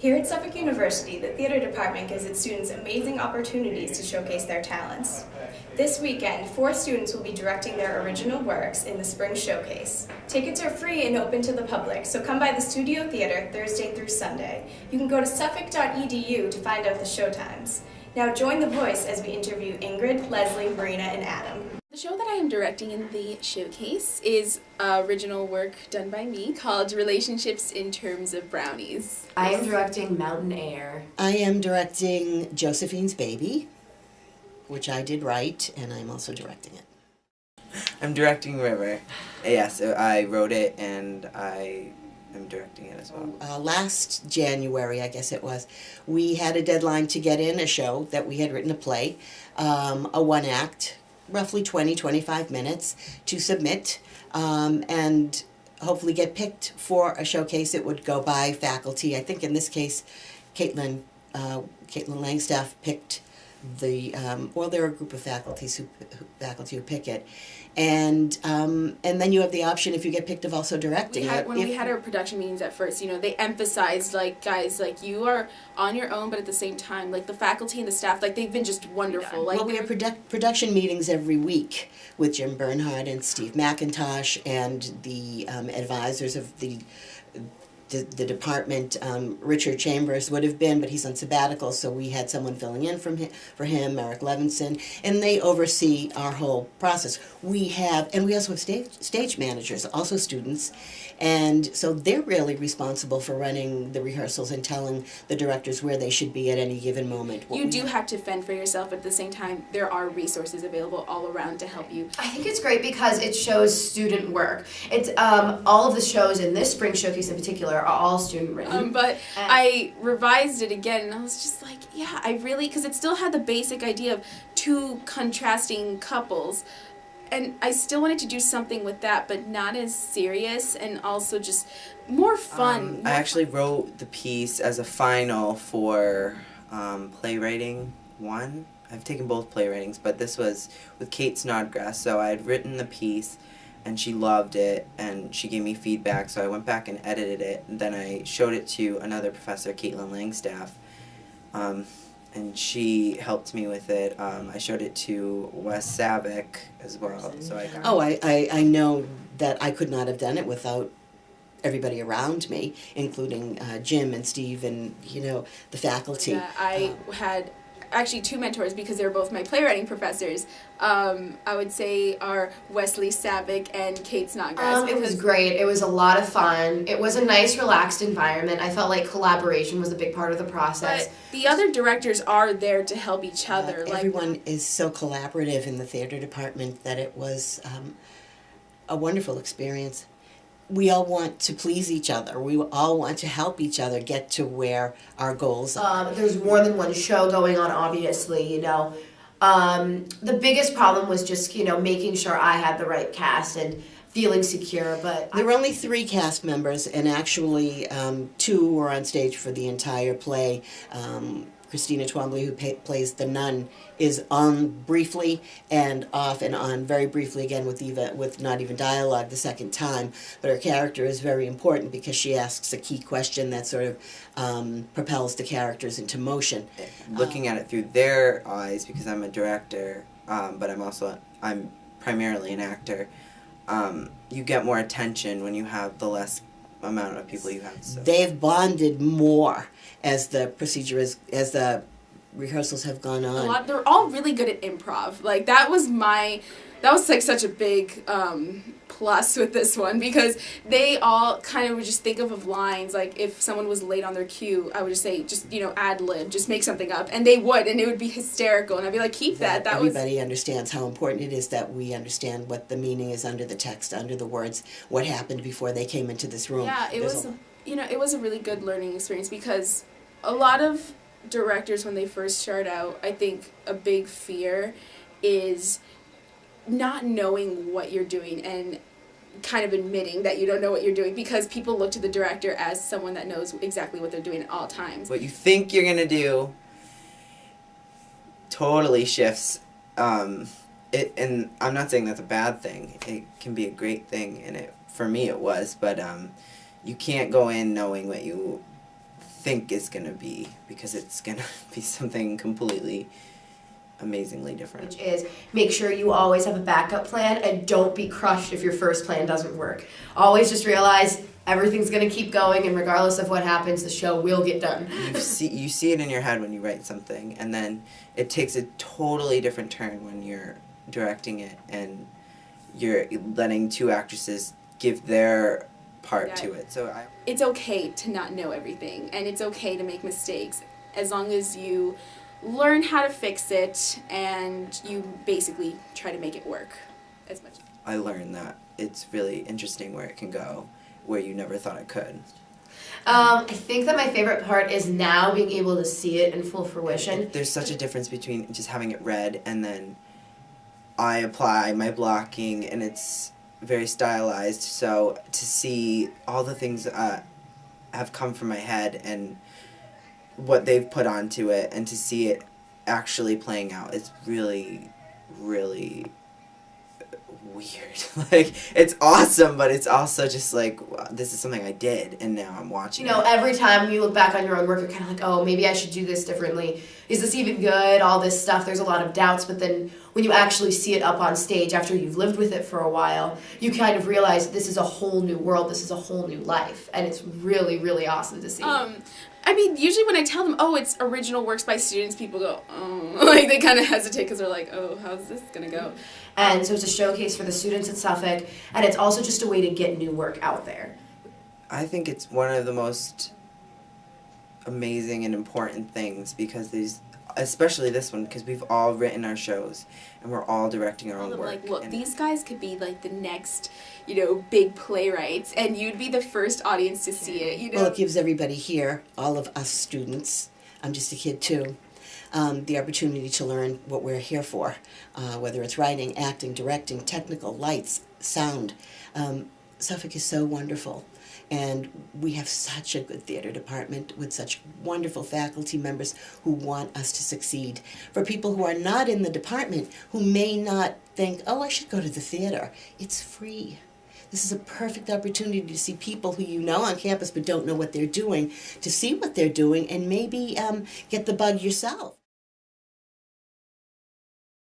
Here at Suffolk University, the theater department gives its students amazing opportunities to showcase their talents. This weekend, 4 students will be directing their original works in the Spring Showcase. Tickets are free and open to the public, so come by the Studio Theater Thursday through Sunday. You can go to suffolk.edu to find out the showtimes. Now join the voice as we interview Ingrid, Leslie, Marina, and Adam. The show that I am directing in the showcase is original work done by me called Relationships in Terms of Brownies. I am directing Mountain Air. I am directing Josephine's Baby, which I did write, and I'm also directing it. I'm directing River. Yes, I wrote it and I am directing it as well. Last January, I guess it was, we had a deadline to get in a show that we had written a play, a one-act, roughly 20-25 minutes to submit and hopefully get picked for a showcase. It would go by faculty. I think in this case, Caitlin Langstaff picked the, well, there are a group of faculty who pick it. And then you have the option, if you get picked, of also directing it. When we had our production meetings at first, you know, they emphasized, like, guys, like, you are on your own, but at the same time, like, the faculty and the staff, like, they've been just wonderful. Yeah. Like, well, we have production meetings every week with Jim Bernhardt and Steve McIntosh and the advisors of the department. Richard Chambers would have been, but he's on sabbatical, so we had someone filling in for him, Eric Levinson, and they oversee our whole process. We also have stage managers, also students, and so they're really responsible for running the rehearsals and telling the directors where they should be at any given moment. You do have to fend for yourself, but at the same time, there are resources available all around to help you. I think it's great because it shows student work. It's all of the shows in this Spring Showcase in particular are all student written. But I revised it again, and I was just like, yeah, I really, because it still had the basic idea of 2 contrasting couples, and I still wanted to do something with that, but not as serious, and also just more fun. I actually wrote the piece as a final for playwriting 1. I've taken both playwritings, but this was with Kate Snodgrass, so I had written the piece, and she loved it, and she gave me feedback, so I went back and edited it, and then I showed it to another professor, Caitlin Langstaff, and she helped me with it. I showed it to Wes Savick as well. So I know that I could not have done it without everybody around me, including Jim and Steve and, you know, the faculty. Yeah, I had actually 2 mentors because they were both my playwriting professors. I would say are Wesley Savick and Kate Snodgrass. It was great. It was a lot of fun. It was a nice, relaxed environment. I felt like collaboration was a big part of the process. But the other directors are there to help each other. Everyone is so collaborative in the theater department that it was a wonderful experience. We all want to please each other. We all want to help each other get to where our goals are. There's more than one show going on, obviously, you know. The biggest problem was just, you know, making sure I had the right cast and feeling secure, but... There were only 3 cast members, and actually 2 were on stage for the entire play. Christina Twombly, who plays the nun, is on briefly and off and on very briefly again with not even dialogue the second time. But her character is very important because she asks a key question that sort of propels the characters into motion. Looking at it through their eyes, because I'm a director, but I'm primarily an actor. You get more attention when you have the less amount of people you have. So. They've bonded more as the procedure as the rehearsals have gone on. They're all really good at improv. Like that was like such a big plus with this one because they all kind of would just think of lines. Like if someone was late on their cue, I would just say, just, you know, ad lib, just make something up, and they would, and it would be hysterical, and I'd be like, keep that. Everybody understands how important it is that we understand what the meaning is under the text, under the words, what happened before they came into this room. Yeah, it was a really good learning experience because a lot of directors, when they first start out, I think a big fear is not knowing what you're doing and kind of admitting that you don't know what you're doing because people look to the director as someone that knows exactly what they're doing at all times. What you think you're going to do totally shifts. And I'm not saying that's a bad thing. It can be a great thing, and for me it was, but you can't go in knowing what you think is going to be, because it's going to be something completely amazingly different. Which is, make sure you always have a backup plan and don't be crushed if your first plan doesn't work. Always just realize everything's going to keep going, and regardless of what happens, the show will get done. You see it in your head when you write something, and then it takes a totally different turn when you're directing it and you're letting two actresses give their part to it. So it's okay to not know everything, and it's okay to make mistakes as long as you learn how to fix it and you basically try to make it work as much. I learned that it's really interesting where it can go, where you never thought it could. I think that my favorite part is now being able to see it in full fruition. There's such a difference between just having it read and then I apply my blocking, and it's very stylized, so to see all the things have come from my head and what they've put onto it, and to see it actually playing out is really, really weird. Like, it's awesome, but it's also just like, this is something I did, and now I'm watching it. Every time you look back on your own work, you're kind of like, oh, maybe I should do this differently. Is this even good? All this stuff. There's a lot of doubts, but then when you actually see it up on stage after you've lived with it for a while, you kind of realize this is a whole new world, this is a whole new life, and it's really, really awesome to see. I mean, usually when I tell them, oh, it's original works by students, people go, oh, like they kind of hesitate because they're like, oh, how's this going to go? And so it's a showcase for the students at Suffolk, and it's also just a way to get new work out there. I think it's one of the most amazing and important things, because especially this one, because we've all written our shows and we're all directing our own work. Like, look, these guys could be like the next, big playwrights, and you'd be the first audience to see it. Well, it gives everybody here, all of us students, I'm just a kid too, the opportunity to learn what we're here for, whether it's writing, acting, directing, technical, lights, sound. Suffolk is so wonderful. And we have such a good theater department with such wonderful faculty members who want us to succeed. For people who are not in the department, who may not think, oh, I should go to the theater, it's free. This is a perfect opportunity to see people who you know on campus but don't know what they're doing, to see what they're doing and maybe get the bug yourself.